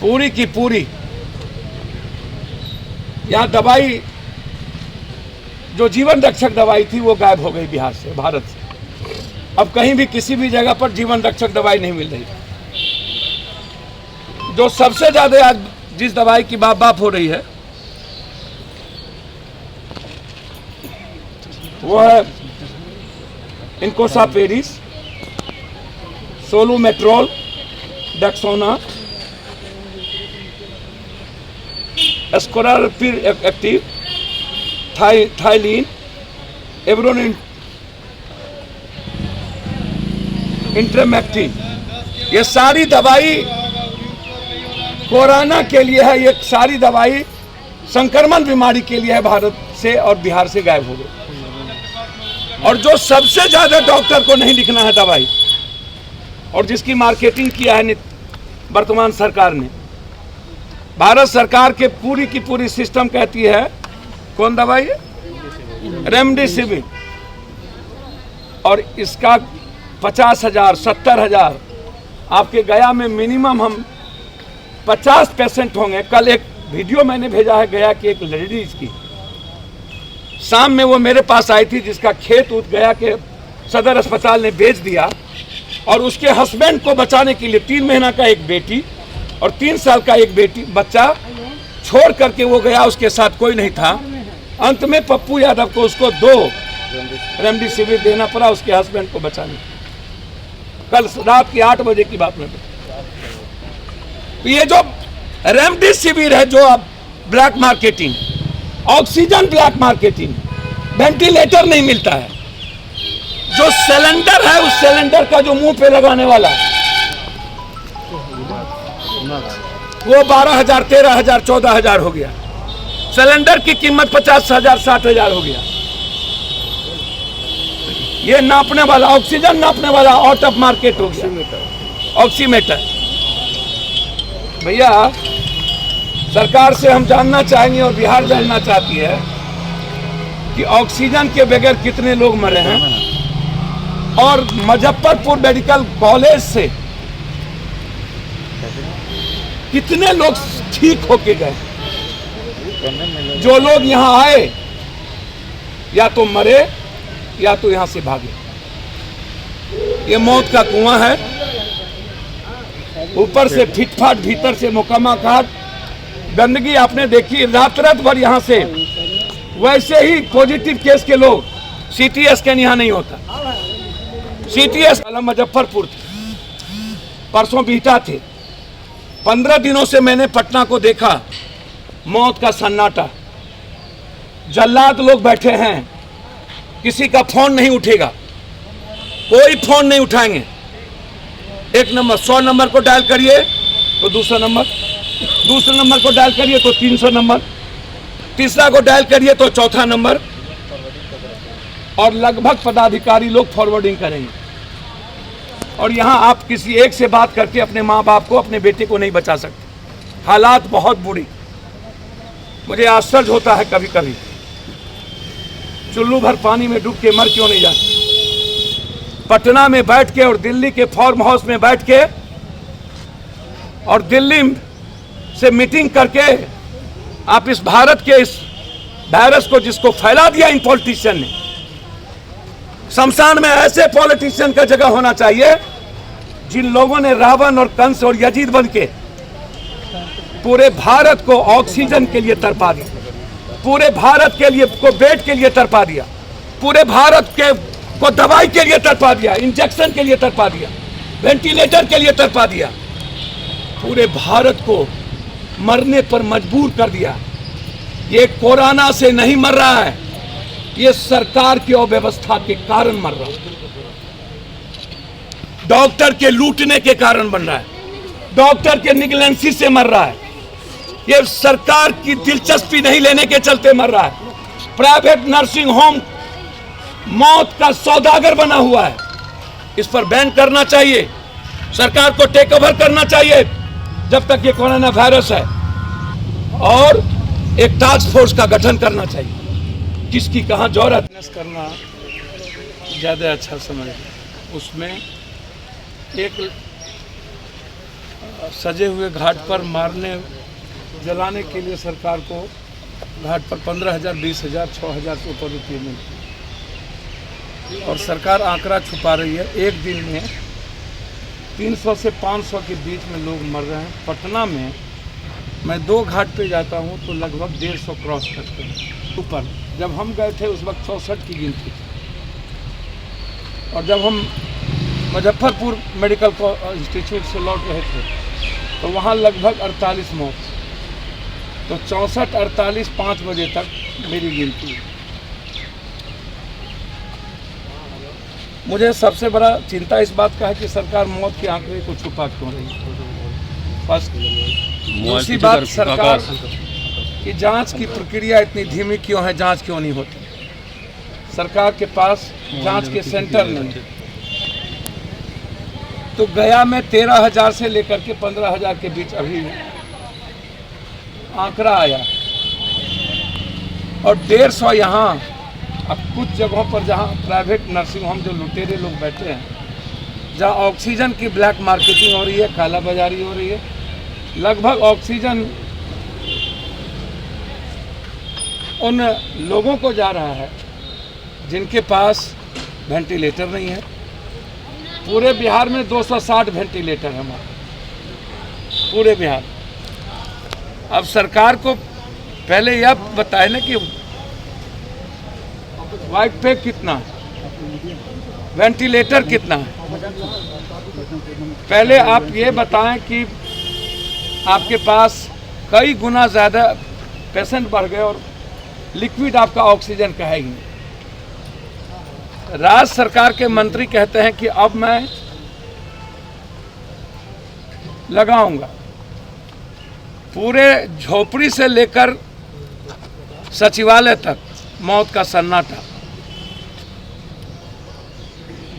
पूरी की पूरी यहाँ दवाई, जो जीवन रक्षक दवाई थी वो गायब हो गई बिहार से, भारत से। अब कहीं भी किसी भी जगह पर जीवन रक्षक दवाई नहीं मिल रही। जो सबसे ज्यादा आज जिस दवाई की बाप हो रही है वो है इनकोसापेरिस, सोलूमेट्रोल, डेक्सोना, एस्कोरापिर एक्टिव, थाइलीन, एवरोनिन, इंट्रामेक्टिन। ये सारी दवाई कोरोना के लिए है, ये सारी दवाई संक्रमण बीमारी के लिए है, भारत से और बिहार से गायब हो गई। और जो सबसे ज्यादा डॉक्टर को नहीं लिखना है दवाई और जिसकी मार्केटिंग किया है वर्तमान सरकार ने, भारत सरकार के पूरी की पूरी सिस्टम कहती है कौन दवाई है, रेमडेसिविर, और इसका 50,000 70,000 आपके गया में मिनिमम हम 50 पेशेंट होंगे। कल एक वीडियो मैंने भेजा है गया की एक लेडीज की, शाम में वो मेरे पास आई थी जिसका खेत उठ गया के सदर अस्पताल ने बेच दिया और उसके हस्बैंड को बचाने के लिए 3 महीना का एक बेटी और 3 साल का एक बच्चा छोड़ करके वो गया, उसके साथ कोई नहीं था। अंत में पप्पू यादव को उसको 2 रेमडेसिविर देना पड़ा उसके हस्बैंड को बचाने। कल रात की 8 बजे की बात में। ये जो रेमडेसिविर है, जो अब black marketing, oxygen black marketing, ventilator नहीं मिलता है, जो सिलेंडर है उस सिलेंडर का जो मुंह पे लगाने वाला वो 12,000 13,000 14,000 हो गया। सिलेंडर की कीमत 50,000 60,000 हो गया। ये नापने वाला, ऑक्सीजन नापने वाला आउट ऑफ मार्केट हो गया, ऑक्सीमीटर। भैया सरकार से हम जानना चाहेंगे और बिहार जानना चाहती है कि ऑक्सीजन के बगैर कितने लोग मरे हैं और मुजफ्फरपुर मेडिकल कॉलेज से कितने लोग ठीक होके गए। जो लोग यहाँ आए या तो मरे या तो यहाँ से भागे। ये मौत का कुआं है, ऊपर से फिटफाट, भीतर से मुकम्मा काट, गंदगी आपने देखी। रात भर यहाँ से वैसे ही पॉजिटिव केस के लोग, सीटी स्कैन यहाँ नहीं होता। सीटी स्कैन मुजफ्फरपुर थे, परसों बीता थे। 15 दिनों से मैंने पटना को देखा, मौत का सन्नाटा, जल्लाद लोग बैठे हैं, किसी का फोन नहीं उठेगा, कोई फोन नहीं उठाएंगे। 1 नंबर 100 नंबर को डायल करिए तो दूसरा नंबर, दूसरे नंबर को डायल करिए तो 300 नंबर, तीसरा को डायल करिए तो चौथा नंबर, और लगभग पदाधिकारी लोग फॉरवर्डिंग करेंगे। और यहाँ आप किसी एक से बात करके अपने माँ बाप को, अपने बेटे को नहीं बचा सकते। हालात बहुत बुरी। मुझे आश्चर्य होता है कभी कभी, चुल्लू भर पानी में डूब के मर क्यों नहीं जाते। पटना में बैठ के और दिल्ली के फार्म हाउस में बैठ के और दिल्ली से मीटिंग करके आप इस भारत के इस वायरस को जिसको फैला दिया इन पॉलिटिशियन ने, शमशान में ऐसे पॉलिटिशियन का जगह होना चाहिए जिन लोगों ने रावण और कंस और यजीद बन के पूरे भारत को ऑक्सीजन के लिए तड़पा दिया, पूरे भारत के लिए को बेड के लिए तड़पा दिया, पूरे भारत के को दवाई के लिए तड़पा दिया, इंजेक्शन के लिए तड़पा दिया, वेंटिलेटर के लिए तड़पा दिया, पूरे भारत को मरने पर मजबूर कर दिया। ये कोरोना से नहीं मर रहा है, ये सरकार की अव्यवस्था के कारण मर रहा है, डॉक्टर के लूटने के कारण बन रहा है, डॉक्टर के निगलेंसी से मर रहा है, ये सरकार की दिलचस्पी नहीं लेने के चलते मर रहा है। प्राइवेट नर्सिंग होम मौत का सौदागर बना हुआ है, इस पर बैन करना चाहिए, सरकार को टेक ओवर करना चाहिए जब तक ये कोरोना वायरस है, और एक टास्क फोर्स का गठन करना चाहिए। किसकी कहाँ जरूरत करना ज़्यादा अच्छा समझ, उसमें एक सजे हुए घाट पर मारने जलाने के लिए सरकार को घाट पर 15,000, 20,000, 6,000 से ऊपर रुपये मिलते और सरकार आंकड़ा छुपा रही है। एक दिन में 300 से 500 के बीच में लोग मर रहे हैं। पटना में मैं 2 घाट पे जाता हूँ तो लगभग 150 क्रॉस करते हैं ऊपर। जब हम गए थे उस वक्त 64 की गिनती थी और जब हम मुजफ्फरपुर मेडिकल इंस्टीट्यूट से लौट रहे थे तो वहाँ लगभग 48 मौत। तो 64, 48, 5 बजे तक मेरी गिनती। मुझे सबसे बड़ा चिंता इस बात का है कि सरकार मौत के आंकड़े को छुपा क्यों रही है। फर्स्ट, दूसरी बात, सरकार की जांच की प्रक्रिया इतनी धीमी क्यों है, जांच क्यों नहीं होती। सरकार के पास जांच के सेंटर नहीं। तो गया में 13,000 से लेकर के 15,000 के बीच अभी आंकड़ा आया और 150 यहाँ। अब कुछ जगहों पर जहाँ प्राइवेट नर्सिंग होम जो लुटेरे लोग बैठे हैं, जहाँ ऑक्सीजन की ब्लैक मार्केटिंग हो रही है, काला बाजारी हो रही है, लगभग ऑक्सीजन उन लोगों को जा रहा है जिनके पास वेंटिलेटर नहीं है। पूरे बिहार में 260 वेंटिलेटर है हमारे पूरे बिहार। अब सरकार को पहले यह बताए ना कि वाइट पैक कितना है, वेंटिलेटर कितना है। पहले आप ये बताएं कि आपके पास कई गुना ज़्यादा पेशेंट बढ़ गए और लिक्विड आपका ऑक्सीजन का है ही नहीं। राज्य सरकार के मंत्री कहते हैं कि अब मैं लगाऊंगा। पूरे झोपड़ी से लेकर सचिवालय तक मौत का सन्नाटा।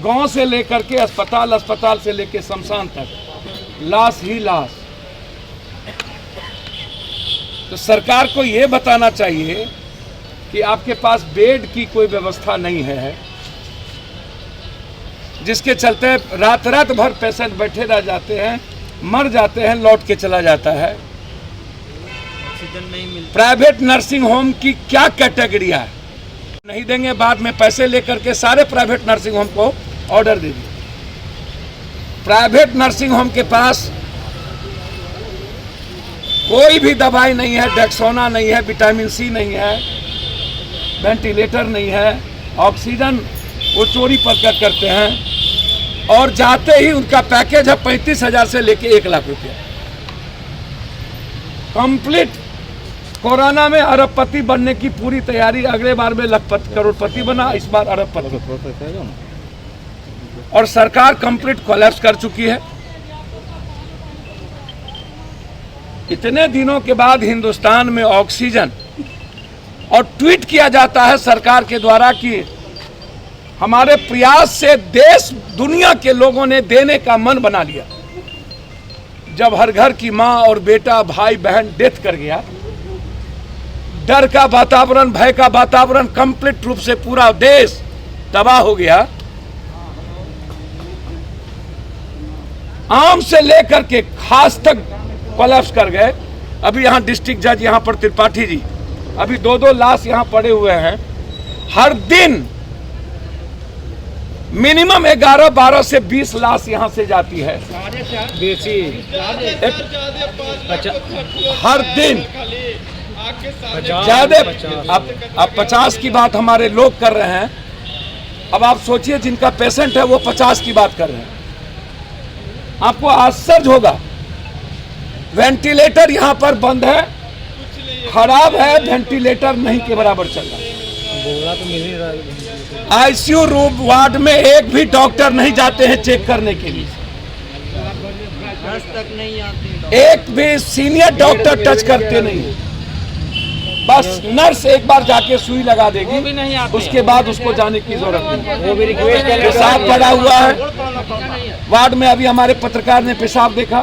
गांव से लेकर के अस्पताल, अस्पताल से लेकर शमशान तक लाश ही लाश। तो सरकार को ये बताना चाहिए कि आपके पास बेड की कोई व्यवस्था नहीं है, जिसके चलते रात रात भर पेशेंट बैठे रह जाते हैं, मर जाते हैं, लौट के चला जाता है। नहीं मिलता। प्राइवेट नर्सिंग होम की क्या कैटेगरी है, नहीं देंगे। बाद में पैसे लेकर के सारे प्राइवेट नर्सिंग होम को ऑर्डर दे दिए। प्राइवेट नर्सिंग होम के पास कोई भी दवाई नहीं है, डेक्सोना नहीं है, विटामिन सी नहीं है, वेंटिलेटर नहीं है, ऑक्सीजन वो चोरी पर करते हैं और जाते ही उनका पैकेज है 35,000 से लेके 1 लाख रुपया कंप्लीट। कोरोना में अरबपति बनने की पूरी तैयारी, अगले बार में लखपति करोड़पति बना, इस बार अरबपति। और सरकार कंप्लीट कोलैप्स कर चुकी है। इतने दिनों के बाद हिंदुस्तान में ऑक्सीजन, और ट्वीट किया जाता है सरकार के द्वारा कि हमारे प्रयास से देश दुनिया के लोगों ने देने का मन बना लिया। जब हर घर की माँ और बेटा, भाई बहन डेथ कर गया, डर का वातावरण, भय का वातावरण, कंप्लीट रूप से पूरा देश तबाह हो गया। आम से लेकर के खास तक कोलैप्स कर गए। अभी यहाँ डिस्ट्रिक्ट जज यहाँ पर त्रिपाठी जी, अभी 2-2 लाश यहाँ पड़े हुए हैं। हर दिन मिनिमम 11-12 से 20 लाश यहाँ से जाती है हर दिन। ज्यादा अब 50 की बात हमारे लोग कर रहे हैं। अब आप सोचिए जिनका पेशेंट है वो 50 की बात कर रहे हैं। आपको आश्चर्य होगा, वेंटिलेटर यहाँ पर बंद है, खराब है, वेंटिलेटर नहीं के बराबर चल रहा है। आईसीयू रूम वार्ड में एक भी डॉक्टर नहीं जाते हैं चेक करने के लिए। तक नहीं आते, एक भी सीनियर डॉक्टर टच करते नहीं। बस नर्स एक बार जाके सुई लगा देगी, उसके बाद उसको जाने की जरूरत नहीं। पेशाब पड़ा हुआ है वार्ड में। अभी हमारे पत्रकार ने पेशाब देखा,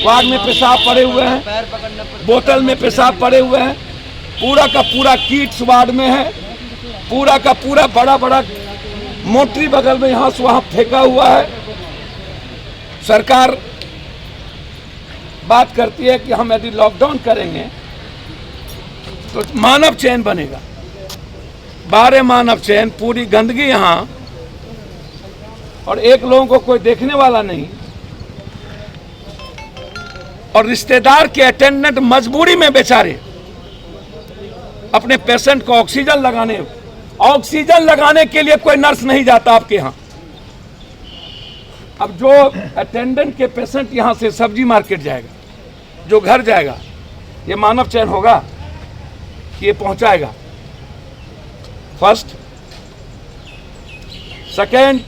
वार्ड में पेशाब पड़े हुए हैं, बोतल में पेशाब पड़े हुए हैं। पूरा का पूरा कीट्स वार्ड में है, पूरा का पूरा बड़ा बड़ा मोटरी बगल में यहाँ से वहाँ फेंका हुआ है। सरकार बात करती है कि हम यदि लॉकडाउन करेंगे तो मानव चैन बनेगा। 12 मानव चैन, पूरी गंदगी यहाँ, और एक लोगों को कोई देखने वाला नहीं, और रिश्तेदार के अटेंडेंट मजबूरी में बेचारे अपने पेशेंट को ऑक्सीजन लगाने के लिए कोई नर्स नहीं जाता आपके यहाँ। अब जो अटेंडेंट के पेशेंट यहाँ से सब्जी मार्केट जाएगा, जो घर जाएगा, ये मानव चैन होगा कि ये पहुंचाएगा? फर्स्ट। सेकेंड,